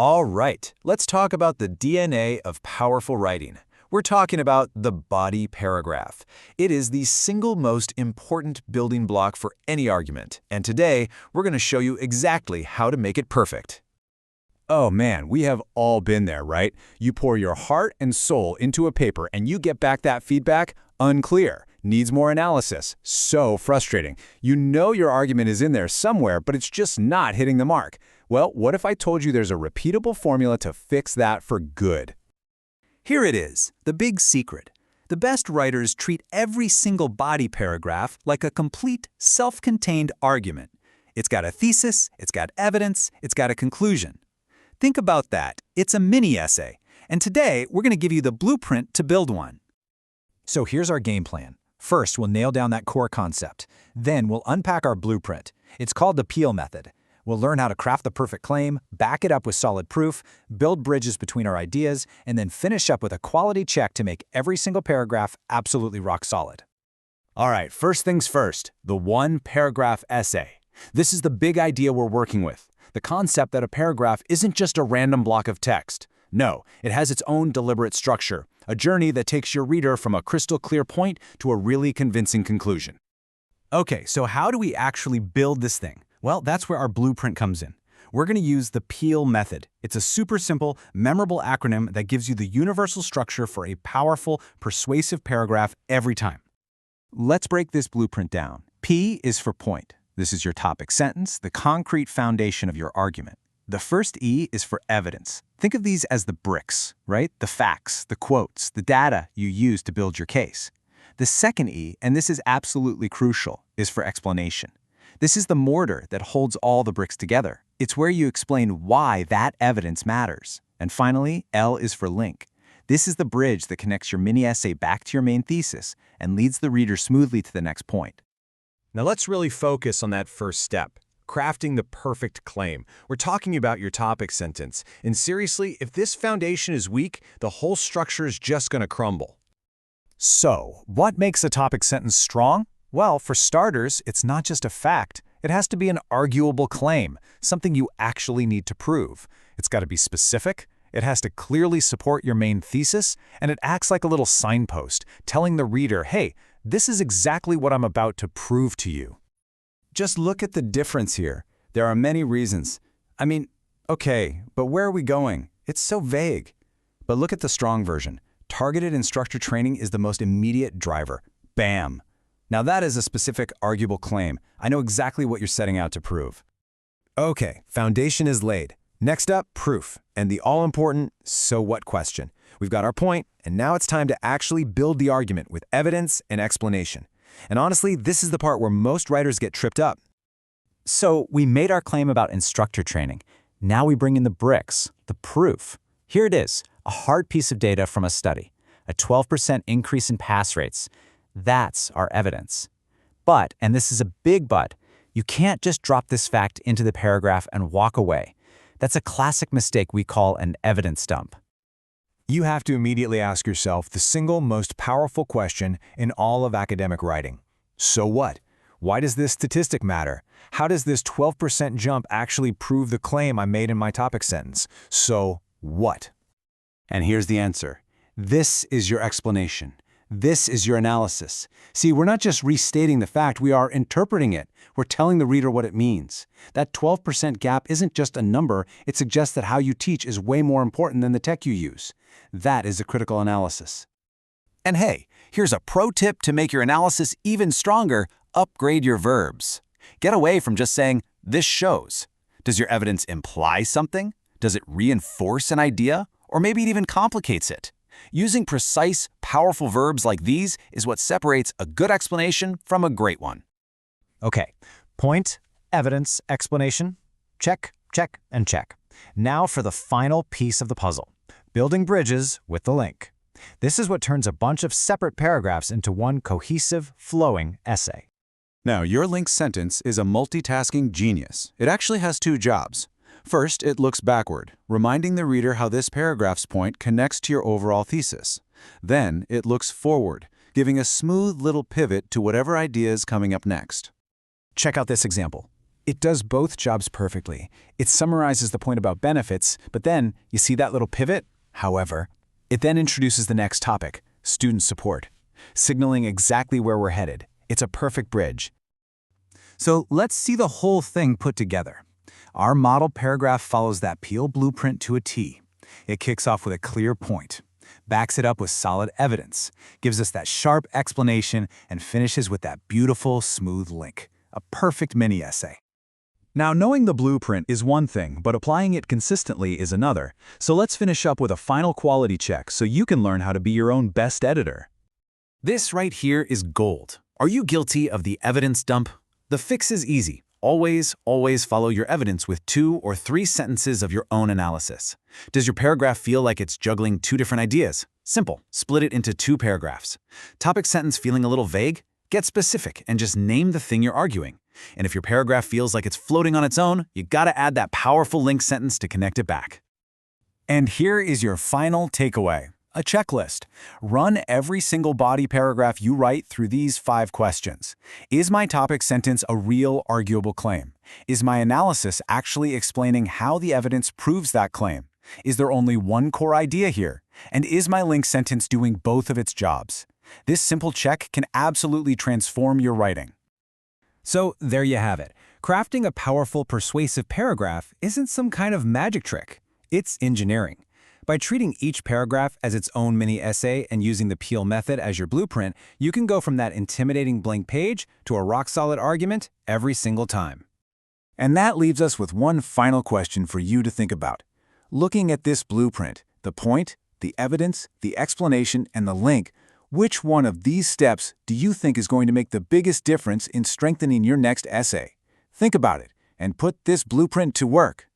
All right, let's talk about the DNA of powerful writing. We're talking about the body paragraph. It is the single most important building block for any argument, and today we're going to show you exactly how to make it perfect. Oh man, we have all been there, right? You pour your heart and soul into a paper and you get back that feedback unclear, needs more analysis. So frustrating. You know your argument is in there somewhere, but it's just not hitting the mark. Well, what if I told you there's a repeatable formula to fix that for good? Here it is, the big secret. The best writers treat every single body paragraph like a complete, self-contained argument. It's got a thesis, it's got evidence, it's got a conclusion. Think about that. It's a mini essay. And today, we're going to give you the blueprint to build one. So here's our game plan. First, we'll nail down that core concept. Then we'll unpack our blueprint. It's called the Peel method. We'll learn how to craft the perfect claim, back it up with solid proof, build bridges between our ideas, and then finish up with a quality check to make every single paragraph absolutely rock solid. All right, first things first, the one-paragraph essay. This is the big idea we're working with. The concept that a paragraph isn't just a random block of text. No, it has its own deliberate structure, a journey that takes your reader from a crystal clear point to a really convincing conclusion. Okay, so how do we actually build this thing? Well, that's where our blueprint comes in. We're going to use the Peel method. It's a super simple, memorable acronym that gives you the universal structure for a powerful, persuasive paragraph every time. Let's break this blueprint down. P is for point. This is your topic sentence, the concrete foundation of your argument. The first E is for evidence. Think of these as the bricks, right? The facts, the quotes, the data you use to build your case. The second E, and this is absolutely crucial, is for explanation. This is the mortar that holds all the bricks together. It's where you explain why that evidence matters. And finally, L is for link. This is the bridge that connects your mini essay back to your main thesis and leads the reader smoothly to the next point. Now let's really focus on that first step, crafting the perfect claim. We're talking about your topic sentence. And seriously, if this foundation is weak, the whole structure is just going to crumble. So, what makes a topic sentence strong? Well, for starters, it's not just a fact. It has to be an arguable claim, something you actually need to prove. It's got to be specific, it has to clearly support your main thesis, and it acts like a little signpost, telling the reader, hey, this is exactly what I'm about to prove to you. Just look at the difference here. There are many reasons. I mean, okay, but where are we going? It's so vague. But look at the strong version. Targeted and structured training is the most immediate driver. Bam! Now that is a specific, arguable claim. I know exactly what you're setting out to prove. Okay, foundation is laid. Next up, proof, and the all-important so what question. We've got our point, and now it's time to actually build the argument with evidence and explanation. And honestly, this is the part where most writers get tripped up. So we made our claim about instructor training. Now we bring in the bricks, the proof. Here it is, a hard piece of data from a study, a 12% increase in pass rates. That's our evidence. But, and this is a big but, you can't just drop this fact into the paragraph and walk away. That's a classic mistake we call an evidence dump. You have to immediately ask yourself the single most powerful question in all of academic writing. So what? Why does this statistic matter? How does this 12% jump actually prove the claim I made in my topic sentence? So what? And here's the answer. This is your explanation. This is your analysis. See, we're not just restating the fact, we are interpreting it. We're telling the reader what it means. That 12% gap isn't just a number, it suggests that how you teach is way more important than the tech you use. That is a critical analysis. And hey, here's a pro tip to make your analysis even stronger: upgrade your verbs. Get away from just saying, this shows. Does your evidence imply something? Does it reinforce an idea? Or maybe it even complicates it? Using precise, powerful verbs like these is what separates a good explanation from a great one. Okay, point, evidence, explanation. Check, check, and check. Now for the final piece of the puzzle, building bridges with the link. This is what turns a bunch of separate paragraphs into one cohesive, flowing essay. Now, your link sentence is a multitasking genius. It actually has two jobs. First, it looks backward, reminding the reader how this paragraph's point connects to your overall thesis. Then, it looks forward, giving a smooth little pivot to whatever idea is coming up next. Check out this example. It does both jobs perfectly. It summarizes the point about benefits, but then, you see that little pivot? However, it then introduces the next topic, student support, signaling exactly where we're headed. It's a perfect bridge. So let's see the whole thing put together. Our model paragraph follows that Peel blueprint to a T. It kicks off with a clear point, backs it up with solid evidence, gives us that sharp explanation, and finishes with that beautiful, smooth link. A perfect mini-essay. Now, knowing the blueprint is one thing, but applying it consistently is another. So let's finish up with a final quality check so you can learn how to be your own best editor. This right here is gold. Are you guilty of the evidence dump? The fix is easy. Always follow your evidence with 2 or 3 sentences of your own analysis. Does your paragraph feel like it's juggling 2 different ideas? Simple. Split it into 2 paragraphs. Topic sentence feeling a little vague? Get specific and just name the thing you're arguing. And if your paragraph feels like it's floating on its own, you gotta add that powerful link sentence to connect it back. And here is your final takeaway, a checklist. Run every single body paragraph you write through these 5 questions. Is my topic sentence a real arguable claim? Is my analysis actually explaining how the evidence proves that claim? Is there only one core idea here? And is my link sentence doing both of its jobs? This simple check can absolutely transform your writing. So there you have it. Crafting a powerful, persuasive paragraph isn't some kind of magic trick. It's engineering. By treating each paragraph as its own mini-essay and using the Peel method as your blueprint, you can go from that intimidating blank page to a rock-solid argument every single time. And that leaves us with one final question for you to think about. Looking at this blueprint, the point, the evidence, the explanation, and the link, which one of these steps do you think is going to make the biggest difference in strengthening your next essay? Think about it and put this blueprint to work.